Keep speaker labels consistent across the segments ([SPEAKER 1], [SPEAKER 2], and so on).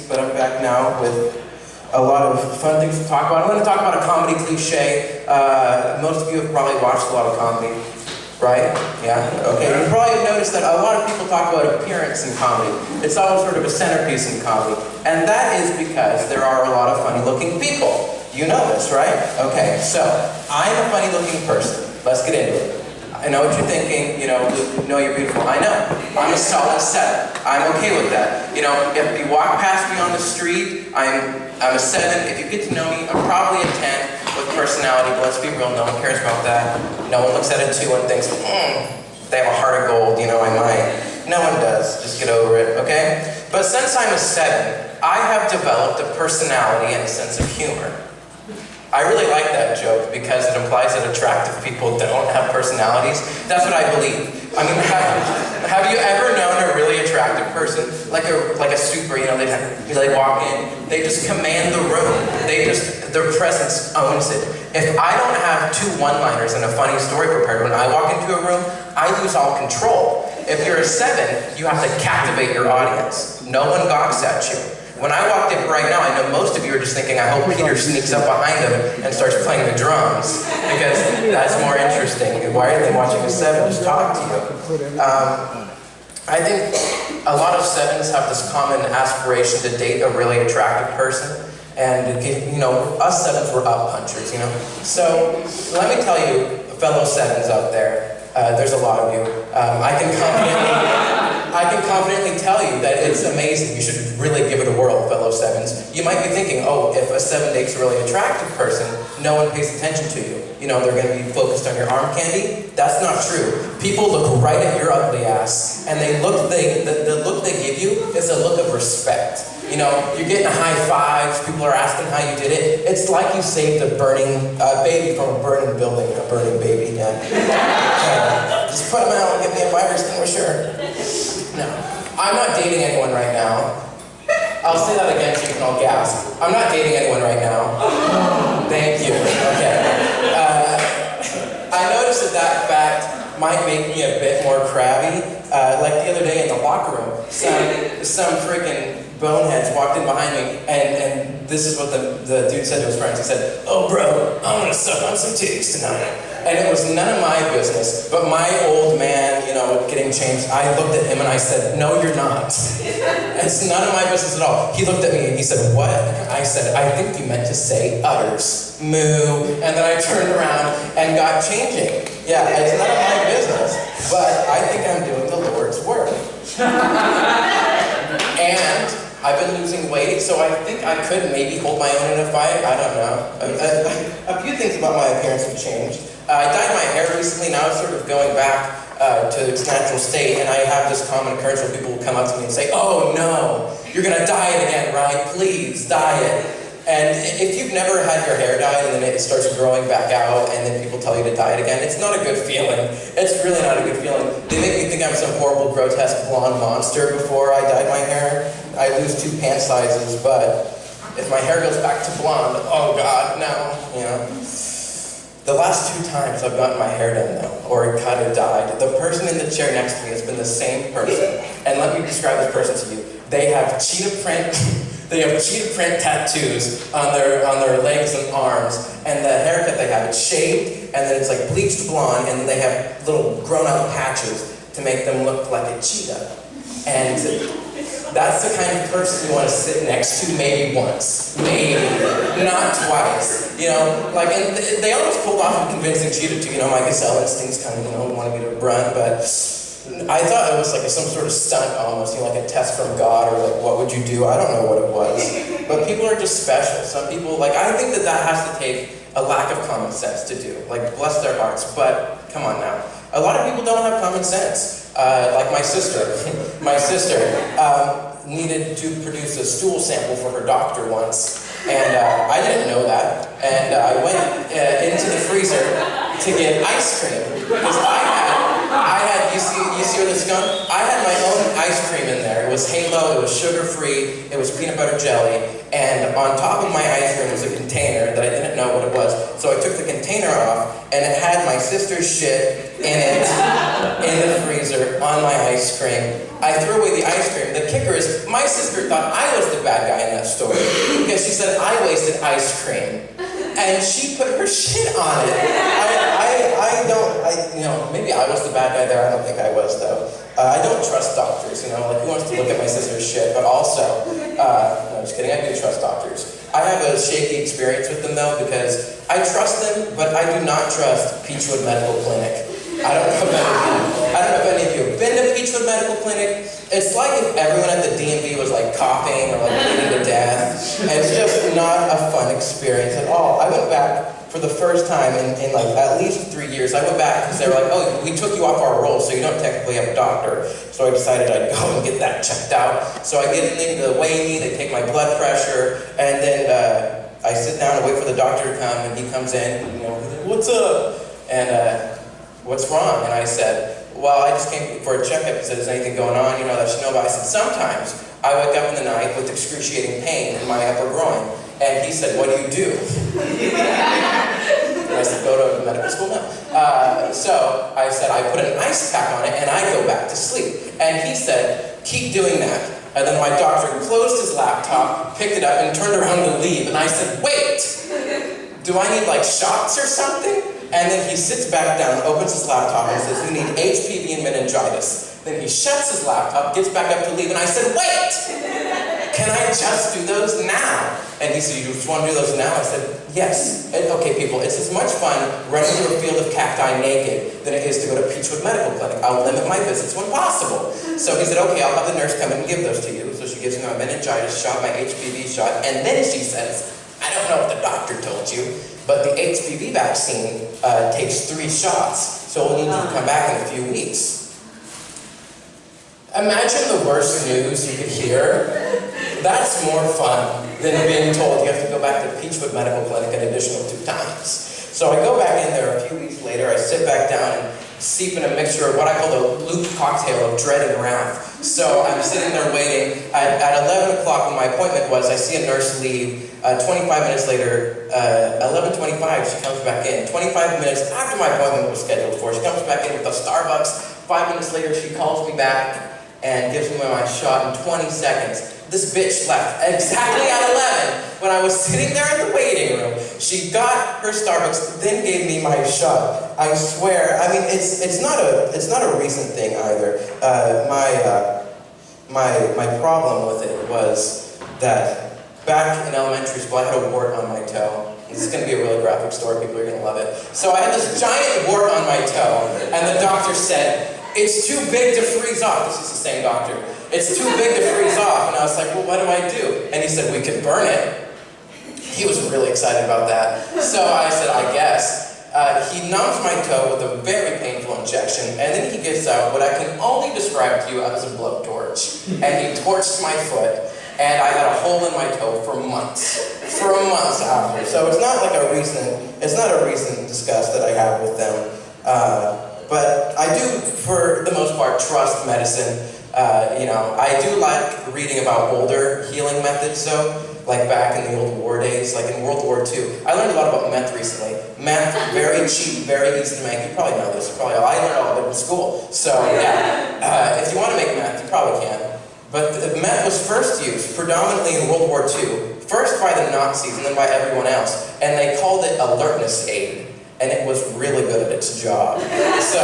[SPEAKER 1] but I'm back now with a lot of fun things to talk about. I'm going to talk about a comedy cliche. Most of you have probably watched a lot of comedy, right? Yeah? Okay. You probably have noticed that a lot of people talk about appearance in comedy. It's always sort of a centerpiece in comedy. And that is because there are a lot of funny-looking people. You know this, right? Okay, so I'm a funny-looking person. Let's get into it. I know what you're thinking, you know you're beautiful. I know. I'm a solid 7. I'm okay with that. You know, if you walk past me on the street, I'm a 7. If you get to know me, I'm probably a 10 with personality, but let's be real, no one cares about that. No one looks at a 2 and thinks, they have a heart of gold, you know, I might. No one does. Just get over it, okay? But since I'm a 7, I have developed a personality and a sense of humor. I really like that joke because it implies that attractive people don't have personalities. That's what I believe. I mean, have you ever known a really attractive person? Like a super, you know, they walk in, they just command the room. Their presence owns it. If I don't have 2 one-liners and a funny story prepared when I walk into a room, I lose all control. If you're a 7, you have to captivate your audience. No one gawks at you. When I walked in right now, I know most of you are just thinking, I hope Peter sneaks up behind him and starts playing the drums, because that's more interesting. Why are they watching a 7 just talk to you? I think a lot of 7s have this common aspiration to date a really attractive person, and you know, us 7s were up punchers, you know. So let me tell you, fellow 7s out there, there's a lot of you. I can confidently tell you that it's amazing. You should really give it a whirl, fellow 7s. You might be thinking, oh, if a 7 dates a really attractive person, no one pays attention to you. You know, they're going to be focused on your arm candy. That's not true. People look right at your ugly ass, and the look they give you is a look of respect. You know, you're getting high fives, people are asking how you did it. It's like you saved a burning baby from a burning building, a burning baby. Yeah. Just put them out and get me a fire extinguisher. No, I'm not dating anyone right now. I'll say that again so you can all gasp. I'm not dating anyone right now. Thank you. Okay. I noticed that fact might make me a bit more crabby. Like the other day in the locker room, some freaking boneheads walked in behind me, and this is what the dude said to his friends. He said, "Oh bro, I'm gonna suck on some titties tonight." And it was none of my business, but my old man, you know, getting changed, I looked at him and I said, "No, you're not." It's none of my business at all. He looked at me and he said, "What?" I said, "I think you meant to say udders, moo," and then I turned around and got changing. Yeah, it's none of my business, but I think I'm doing the Lord's work. And I've been losing weight, so I think I could maybe hold my own in a fight. I don't know. A few things about my appearance have changed. I dyed my hair recently. Now it's sort of going back to its natural state, and I have this common occurrence where people will come up to me and say, "Oh no, you're going to dye it again, right? Please, dye it." And if you've never had your hair dyed and then it starts growing back out and then people tell you to dye it again, it's not a good feeling. It's really not a good feeling. They make me think I'm some horrible, grotesque blonde monster before I dyed my hair. I lose 2 pant sizes, but if my hair goes back to blonde, oh God, no, you know. The last 2 times I've gotten my hair done though, or cut or dyed, the person in the chair next to me has been the same person. And let me describe this person to you. They have cheetah print tattoos on their legs and arms, and the haircut they have, it's shaved, and then it's like bleached blonde, and they have little grown-up patches to make them look like a cheetah. And that's the kind of person you want to sit next to maybe once. Maybe. Not twice. You know, like, and they almost pulled off a convincing cheetah too. You know, my gazelle instincts kind of, you know, want to get a brunt, but I thought it was like some sort of stunt almost, you know, like a test from God, or like, what would you do? I don't know what it was. But people are just special. Some people, like, I think that has to take a lack of common sense to do. Like, bless their hearts, but come on now. A lot of people don't have common sense. Like my sister. My sister needed to produce a stool sample for her doctor once, and I didn't know that. And I went into the freezer to get ice cream, because I had, you see where this is going? I had my own ice cream in there. It was Halo, it was sugar-free, it was peanut butter jelly, and on top of my ice cream was a container that I didn't know what it was. So I took the container off, and it had my sister's shit in it, in the freezer, on my ice cream. I threw away the ice cream. The kicker is, my sister thought I was the bad guy in that story, because she said I wasted ice cream. And she put her shit on it. Maybe I was the bad guy there. I don't think I was, though. I don't trust doctors, like, who wants to look at my sister's shit? But also, no, just kidding, I do trust doctors. I have a shaky experience with them, though, because I trust them, but I do not trust Peachwood Medical Clinic. I don't know if any of you have been to Peachwood Medical Clinic. It's like if everyone at the DMV was like coughing or like bleeding to death. And it's just not a fun experience at all. I went back for the first time in like at least 3 years. I went back because they were like, oh, we took you off our roll, so you don't technically have a doctor. So I decided I'd go and get that checked out. So I get in, they weigh me, they take my blood pressure, and then I sit down and wait for the doctor to come, and he comes in, what's up? And what's wrong? And I said, well, I just came for a checkup. He said, is anything going on, that I should know about? I said, sometimes I wake up in the night with excruciating pain in my upper groin. And he said, what do you do? And I said, go to medical school now. So I said, I put an ice pack on it and I go back to sleep. And he said, keep doing that. And then my doctor closed his laptop, picked it up, and turned around to leave. And I said, wait, do I need like shots or something? And then he sits back down, opens his laptop, and says, you need HPV and meningitis. Then he shuts his laptop, gets back up to leave, and I said, wait! Can I just do those now? And he said, you just want to do those now? I said, yes. And, okay, people, it's as much fun running through a field of cacti naked than it is to go to Peachwood Medical Clinic. I'll limit my visits when possible. So he said, okay, I'll have the nurse come in and give those to you. So she gives me my meningitis shot, my HPV shot, and then she says, I don't know what the doctor told you, but the HPV vaccine takes 3 shots, so we'll need you to come back in a few weeks. Imagine the worst news you could hear. That's more fun than being told you have to go back to Peachwood Medical Clinic an additional 2 times. So I go back in there a few weeks later, I sit back down and steep in a mixture of what I call the Duluth Cocktail of dread and wrath. So I'm sitting there waiting. At 11 o'clock when my appointment was, I see a nurse leave. 25 minutes later, 11:25, she comes back in. 25 minutes after my appointment was scheduled for, she comes back in with a Starbucks. 5 minutes later, she calls me back and gives me my shot in 20 seconds. This bitch left exactly at 11 when I was sitting there in the waiting room. She got her Starbucks, then gave me my shot. I swear. I mean, it's not a recent thing either. My problem with it was that back in elementary school, I had a wart on my toe. This is going to be a really graphic story. People are going to love it. So I had this giant wart on my toe, and the doctor said, it's too big to freeze off. This is the same doctor. It's too big to freeze off. And I was like, well, what do I do? And he said, we could burn it. He was really excited about that. So I said, I guess. He numbs my toe with a very painful injection, and then he gets out what I can only describe to you as a blowtorch. And he torched my foot, and I had a hole in my toe for months. For months after. So it's not a recent disgust that I have with them. But I do, for the most part, trust medicine. I do like reading about older healing methods, though, like back in the old war days, like in World War II. I learned a lot about meth recently. Meth, very cheap, very easy to make. You probably know this. I learned all of it in school. So, yeah, if you want to make meth, you probably can. But the meth was first used predominantly in World War II, first by the Nazis and then by everyone else, and they called it alertness aid. And it was really good at its job. So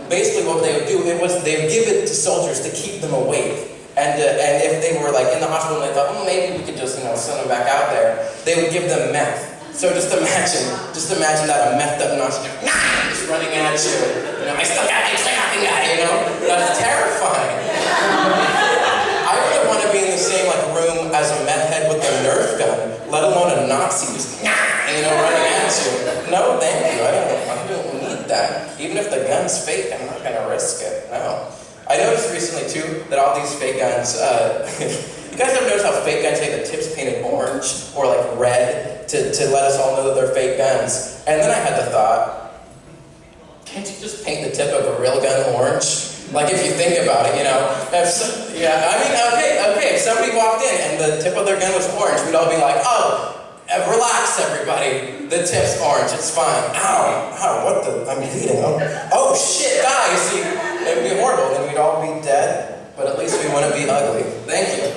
[SPEAKER 1] basically what they would do, they would give it to soldiers to keep them awake. And if they were like in the hospital and they thought, maybe we could just send them back out there, they would give them meth. So just imagine that a methed up Nazi just running at you. I still got it, That's terrifying. I wouldn't want to be in the same room as a meth head with a Nerf gun, let alone a Nazi just running at you. No, thank you. I don't need that. Even if the gun's fake, I'm not going to risk it. No. I noticed recently, too, that all these fake guns, you guys ever notice how fake guns say the tip's painted orange or red to let us all know that they're fake guns? And then I had the thought, can't you just paint the tip of a real gun orange? Like if you think about it, you know, if somebody walked in and the tip of their gun was orange, we'd all be like, oh, relax everybody, the tip's orange, it's fine. Ow, what the, I'm bleeding, oh shit, die, see, it would be horrible, then we'd all be dead, but at least we wouldn't be ugly. Thank you.